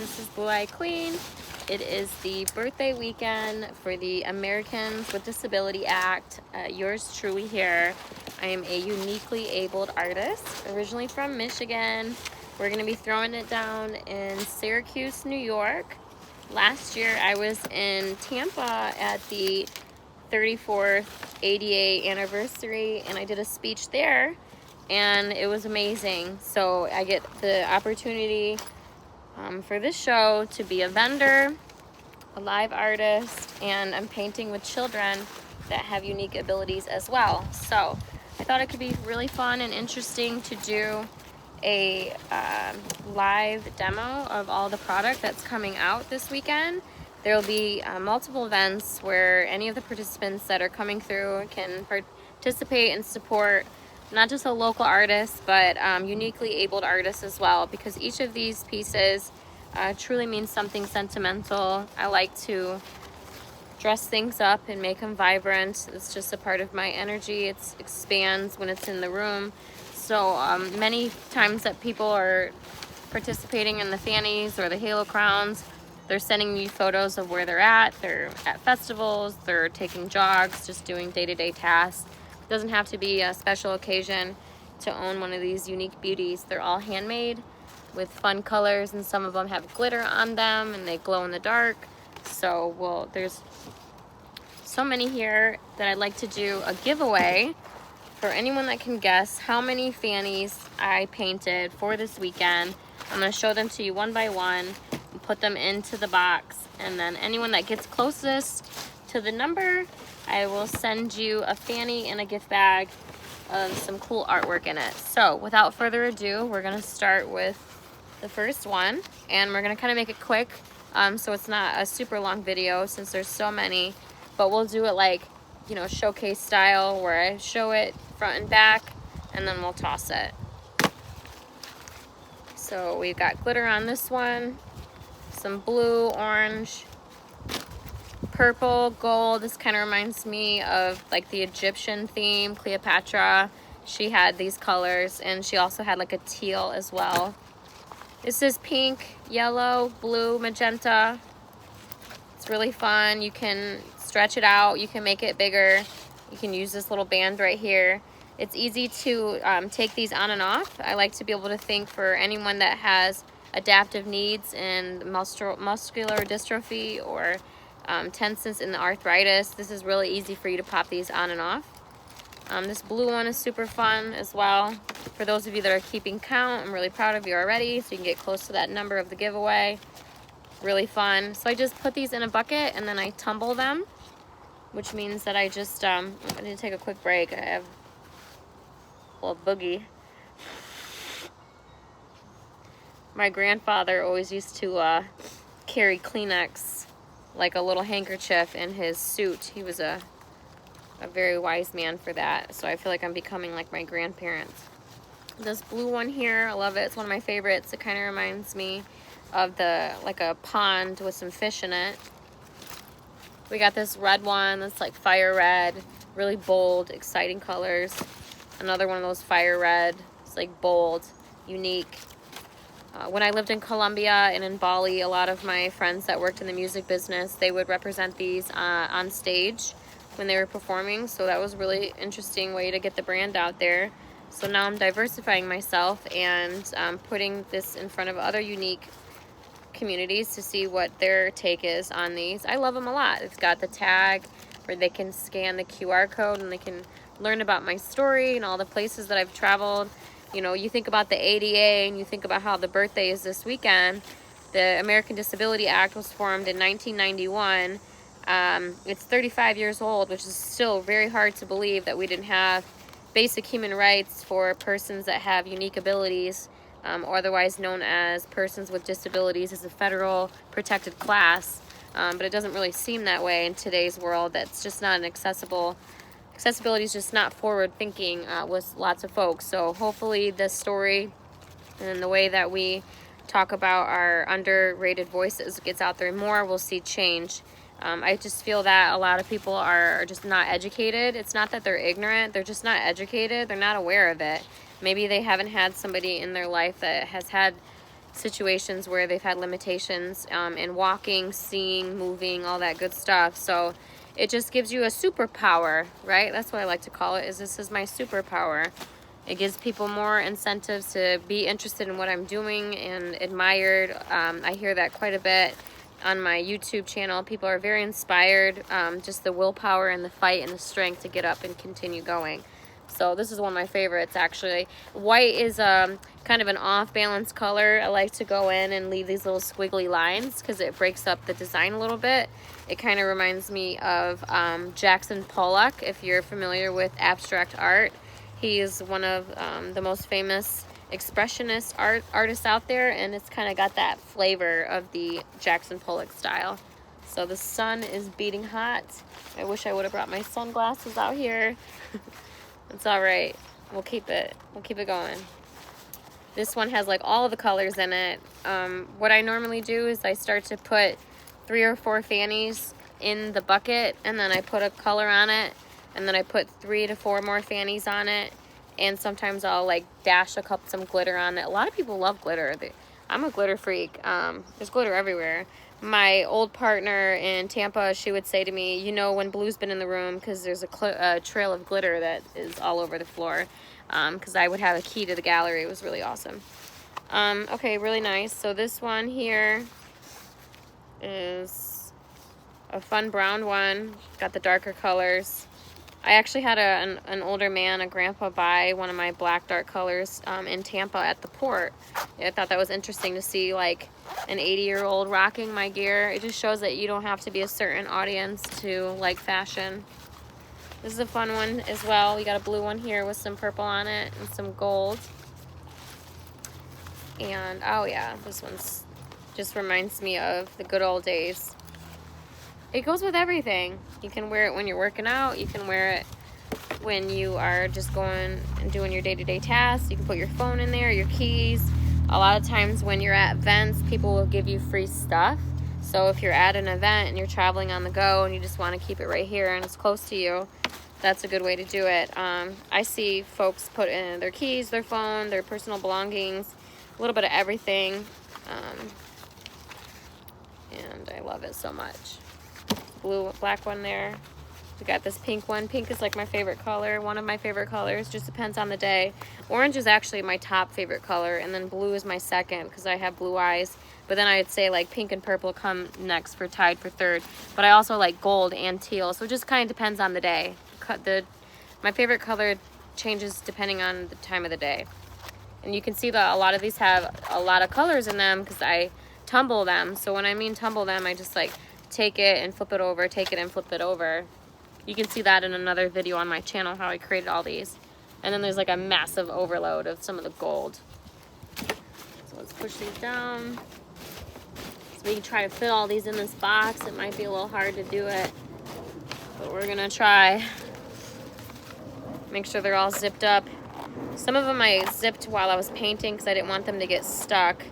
this is Blue Eye Queen. It is the birthday weekend for the Americans with Disability Act. Yours truly here. I am a uniquely abled artist, originally from Michigan. We're going to be throwing it down in Syracuse, New York. Last year I was in Tampa at the 34th ADA anniversary, and I did a speech there, and it was amazing. So I get the opportunity for this show to be a vendor, a live artist, and I'm painting with children that have unique abilities as well. So I thought it could be really fun and interesting to do a live demo of all the product that's coming out this weekend. There will be multiple events where any of the participants that are coming through can participate and support not just a local artist, but uniquely abled artists as well, because each of these pieces truly means something sentimental. I like to dress things up and make them vibrant. It's just a part of my energy. It expands when it's in the room. So many times that people are participating in the Fannys or the Halo Crowns, they're sending me photos of where they're at. They're at festivals, they're taking jogs, just doing day-to-day tasks. It doesn't have to be a special occasion to own one of these unique beauties. They're all handmade with fun colors, and some of them have glitter on them and they glow in the dark. So there's so many here that I'd like to do a giveaway for anyone that can guess how many Fannys I painted for this weekend. I'm going to show them to you one by one and put them into the box, and then anyone that gets closest to the number, I will send you a Fanny and a gift bag of some cool artwork in it. So without further ado, we're going to start with the first one, and we're going to kind of make it quick so it's not a super long video since there's so many, but we'll do it like, you know, showcase style where I show it front and back and then we'll toss it. So we've got glitter on this one, some blue, orange, purple, gold. This kind of reminds me of like the Egyptian theme, Cleopatra. She had these colors, and she also had like a teal as well. This is pink, yellow, blue, magenta. It's really fun. You can stretch it out, you can make it bigger. You can use this little band right here. It's easy to take these on and off. I like to be able to think for anyone that has adaptive needs and muscular dystrophy or tensions in the arthritis. This is really easy for you to pop these on and off. This blue one is super fun as well. For those of you that are keeping count, I'm really proud of you already, so you can get close to that number of the giveaway. Really fun. So I just put these in a bucket and then I tumble them, which means that I just, I need to take a quick break. I have a little boogie. My grandfather always used to carry Kleenex, like a little handkerchief, in his suit. He was a very wise man for that. So I feel like I'm becoming like my grandparents. This blue one here, I love it. It's one of my favorites. It kind of reminds me of like a pond with some fish in it. We got this red one that's like fire red, really bold, exciting colors. Another one of those fire red. It's like bold, unique. When I lived in Colombia and in Bali, a lot of my friends that worked in the music business, they would represent these on stage when they were performing. So that was a really interesting way to get the brand out there. So now I'm diversifying myself and putting this in front of other unique communities to see what their take is on these. I love them a lot. It's got the tag where they can scan the QR code and they can learn about my story and all the places that I've traveled. You know, you think about the ADA and you think about how the birthday is this weekend. The American Disability Act was formed in 1991. It's 35 years old, which is still very hard to believe that we didn't have basic human rights for persons that have unique abilities, or otherwise known as persons with disabilities, as a federal protected class. But it doesn't really seem that way in today's world. That's just not an accessibility is just not forward thinking with lots of folks. So hopefully this story and the way that we talk about our underrated voices gets out there more, we'll see change. I just feel that a lot of people are just not educated. It's not that they're ignorant, they're just not educated. They're not aware of it. Maybe they haven't had somebody in their life that has had situations where they've had limitations in walking, seeing, moving, all that good stuff. So it just gives you a superpower, right? That's what I like to call it, is this is my superpower. It gives people more incentives to be interested in what I'm doing and admired. I hear that quite a bit on my YouTube channel. People are very inspired, just the willpower and the fight and the strength to get up and continue going. So this is one of my favorites, actually. White is kind of an off-balance color. I like to go in and leave these little squiggly lines because it breaks up the design a little bit. It kind of reminds me of Jackson Pollock, if you're familiar with abstract art. He is one of the most famous expressionist artists out there, and it's kind of got that flavor of the Jackson Pollock style. So the sun is beating hot. I wish I would have brought my sunglasses out here. It's all right. We'll keep it going. This one has like all of the colors in it. What I normally do is I start to put 3 or 4 fannies in the bucket, and then I put a color on it, and then I put 3 to 4 more fannies on it, and sometimes I'll like dash some glitter on it. A lot of people love glitter. I'm a glitter freak. There's glitter everywhere. My old partner in Tampa, she would say to me, you know when blue's been in the room, because there's a trail of glitter that is all over the floor, because I would have a key to the gallery. It was really awesome. Okay, really nice. So this one here is a fun brown one. Got the darker colors. I actually had an older man, a grandpa, buy one of my black dark colors in Tampa at the port. I thought that was interesting to see like an 80-year-old rocking my gear. It just shows that you don't have to be a certain audience to like fashion. This is a fun one as well. We got a blue one here with some purple on it and some gold. And oh yeah, this one's just reminds me of the good old days. It goes with everything. You can wear it when you're working out. You can wear it when you are just going and doing your day-to-day tasks. You can put your phone in there, your keys. A lot of times when you're at events, people will give you free stuff. So if you're at an event and you're traveling on the go and you just want to keep it right here and it's close to you, that's a good way to do it. I see folks put in their keys, their phone, their personal belongings, a little bit of everything. And I love it so much. Blue, black one there. We got this pink one. Pink is like my favorite color, one of my favorite colors. Just depends on the day. Orange is actually my top favorite color, and then blue is my second because I have blue eyes. But then I'd say like pink and purple come next tied for third. But I also like gold and teal, so it just kind of depends on the day. My favorite color changes depending on the time of the day. And you can see that a lot of these have a lot of colors in them because I tumble them. So when I mean tumble them, I just like take it and flip it over, take it and flip it over. You can see that in another video on my channel, how I created all these. And then there's like a massive overload of some of the gold. So let's push these down. So we can try to fit all these in this box. It might be a little hard to do it, but we're gonna try. Make sure they're all zipped up. Some of them I zipped while I was painting because I didn't want them to get stuck.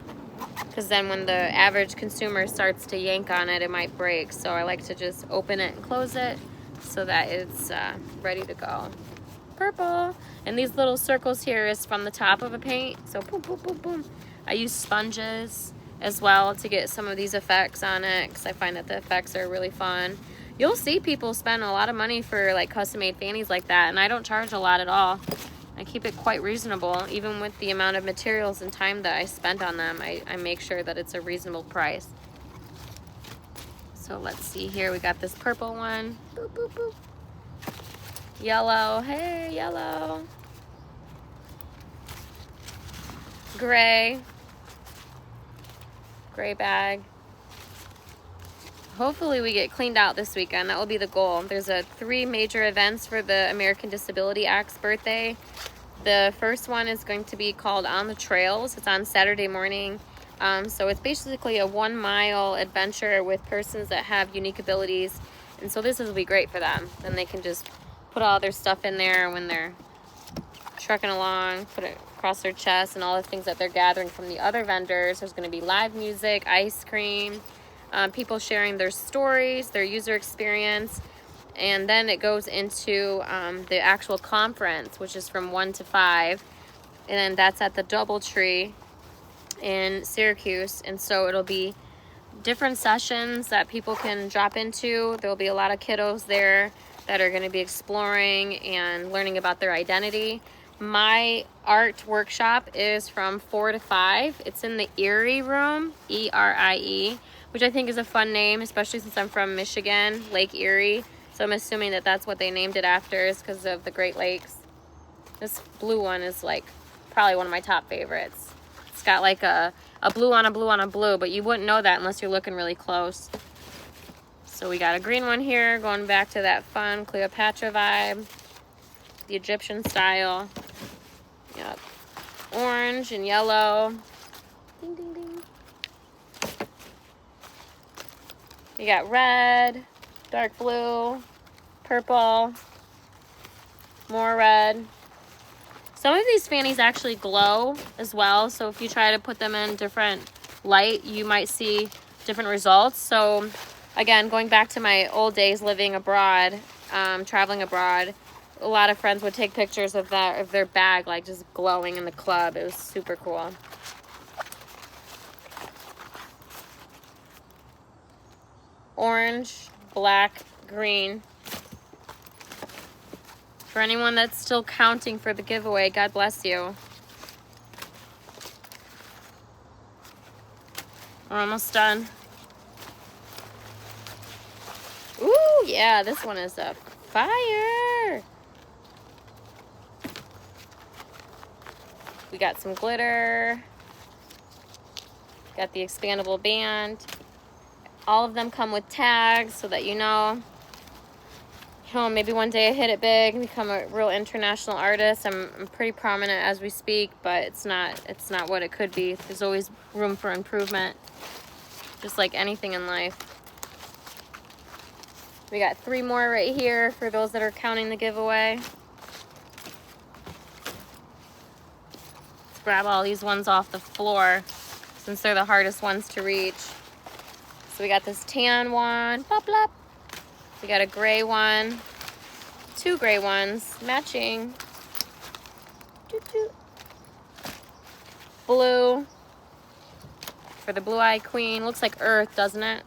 Because then when the average consumer starts to yank on it, it might break. So I like to just open it and close it so that it's ready to go. Purple. And these little circles here is from the top of a paint. So boom, boom, boom, boom. I use sponges as well to get some of these effects on it because I find that the effects are really fun. You'll see people spend a lot of money for like custom-made fannies like that, and I don't charge a lot at all. I keep it quite reasonable. Even with the amount of materials and time that I spent on them, I make sure that it's a reasonable price. So let's see here. We got this purple one. Boop, boop, boop. Yellow. Hey, yellow. Gray. Gray bag. Hopefully we get cleaned out this weekend. That will be the goal. There's 3 major events for the American Disability Act's birthday. The first one is going to be called On the Trails. It's on Saturday morning. So it's basically a 1-mile adventure with persons that have unique abilities. And so this will be great for them. Then they can just put all their stuff in there when they're trucking along, put it across their chest and all the things that they're gathering from the other vendors. There's going to be live music, ice cream, people sharing their stories, their user experience. And then it goes into the actual conference, which is from 1 to 5. And then that's at the DoubleTree. in Syracuse, and so it'll be different sessions that people can drop into. There'll be a lot of kiddos there that are going to be exploring and learning about their identity. My art workshop is from 4 to 5. It's in the Erie room, E-R-I-E, which I think is a fun name, especially since I'm from Michigan, Lake Erie. So I'm assuming that that's what they named it after, is because of the Great Lakes. This blue one is like probably one of my top favorites. It's got like a blue on a blue on a blue, but you wouldn't know that unless you're looking really close. So we got a green one here, going back to that fun Cleopatra vibe, the Egyptian style. Yep. Orange and yellow. Ding, ding, ding. We got red, dark blue, purple, more red. Some of these fannies actually glow as well, so if you try to put them in different light, you might see different results. So again, going back to my old days living abroad, traveling abroad, a lot of friends would take pictures of their bag like just glowing in the club. It was super cool. Orange, black, green. For anyone that's still counting for the giveaway, God bless you. We're almost done. Ooh, yeah, this one is a fire. We got some glitter. Got the expandable band. All of them come with tags so that you know. Maybe one day I hit it big and become a real international artist. I'm pretty prominent as we speak, but it's not what it could be. There's always room for improvement, just like anything in life. We got 3 more right here for those that are counting the giveaway. Let's grab all these ones off the floor since they're the hardest ones to reach. So we got this tan one, blah, blah. We got a gray one, 2 gray ones, matching. Doot, doot. Blue for the blue-eyed queen. Looks like earth, doesn't it?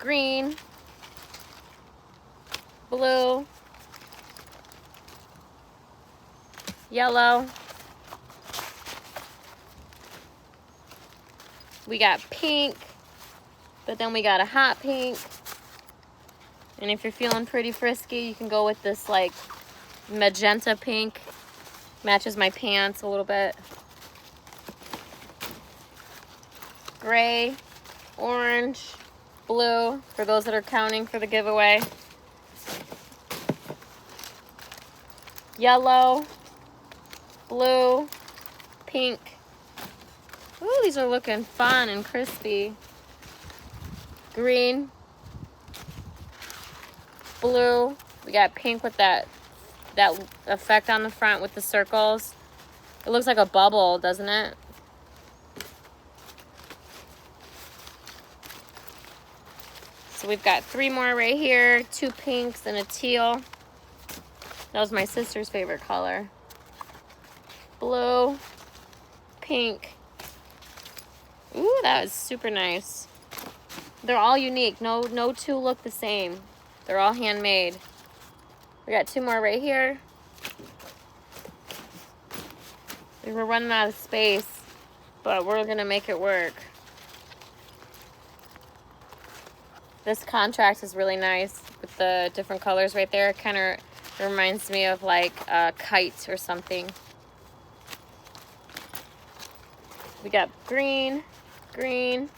Green, blue, yellow. We got pink. But then we got a hot pink. And if you're feeling pretty frisky, you can go with this like magenta pink. Matches my pants a little bit. Gray, orange, blue, for those that are counting for the giveaway. Yellow, blue, pink. Ooh, these are looking fun and crispy. Green, blue. We got pink with that effect on the front with the circles. It looks like a bubble, doesn't it? So we've got 3 more right here, 2 pinks and a teal. That was my sister's favorite color. Blue, pink. Ooh, that was super nice. They're all unique. No 2 look the same. They're all handmade. We got 2 more right here. We were running out of space, but we're gonna make it work. This contrast is really nice with the different colors right there. It kind of reminds me of like a kite or something. We got green, green,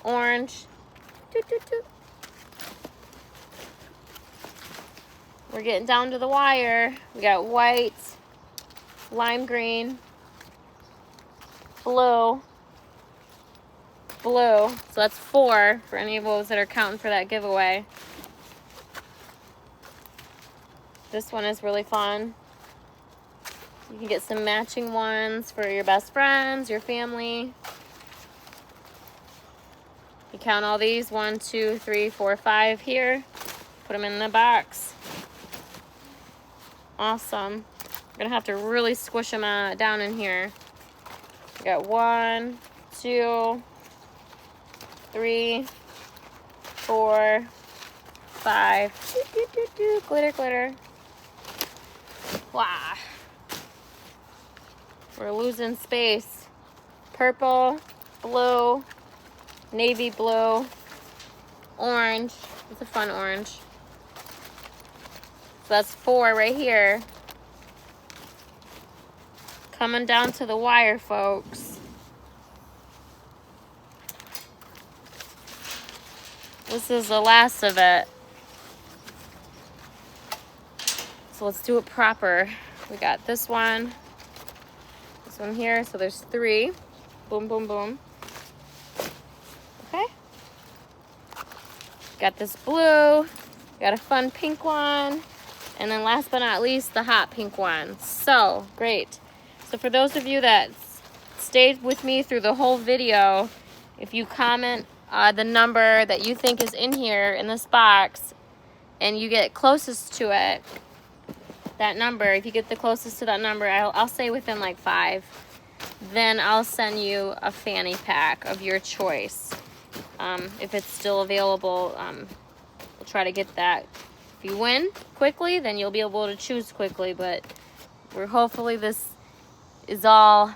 orange. Doot, doot, doot. We're getting down to the wire. We got white, lime green, blue, blue. So that's 4 for any of those that are counting for that giveaway. This one is really fun. You can get some matching ones for your best friends, your family. You count all these, 1, 2, 3, 4, 5 here. Put them in the box. Awesome. We're gonna have to really squish them down in here. We got 1, 2, 3, 4, 5. Doo, doo, doo, doo. Glitter, glitter. Wow. We're losing space. Purple, blue, navy blue, orange. It's a fun orange. So that's 4 right here. Coming down to the wire, folks. This is the last of it. So let's do it proper. We got this one here, so there's 3. Boom, boom, boom. Okay. Got this blue, got a fun pink one, and then last but not least, the hot pink one. So, great. So for those of you that stayed with me through the whole video, if you comment the number that you think is in here in this box, and you get closest to it, that number, if you get the closest to that number, I'll say within like 5, then I'll send you a fanny pack of your choice. If it's still available, we'll try to get that. If you win quickly, then you'll be able to choose quickly, but hopefully this is all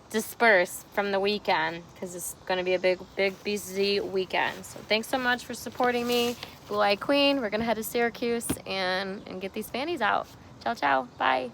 dispersed from the weekend, because it's going to be a big busy weekend. So thanks so much for supporting me, Blue Eye Queen. We're going to head to Syracuse and get these fannies out. Ciao, ciao. Bye.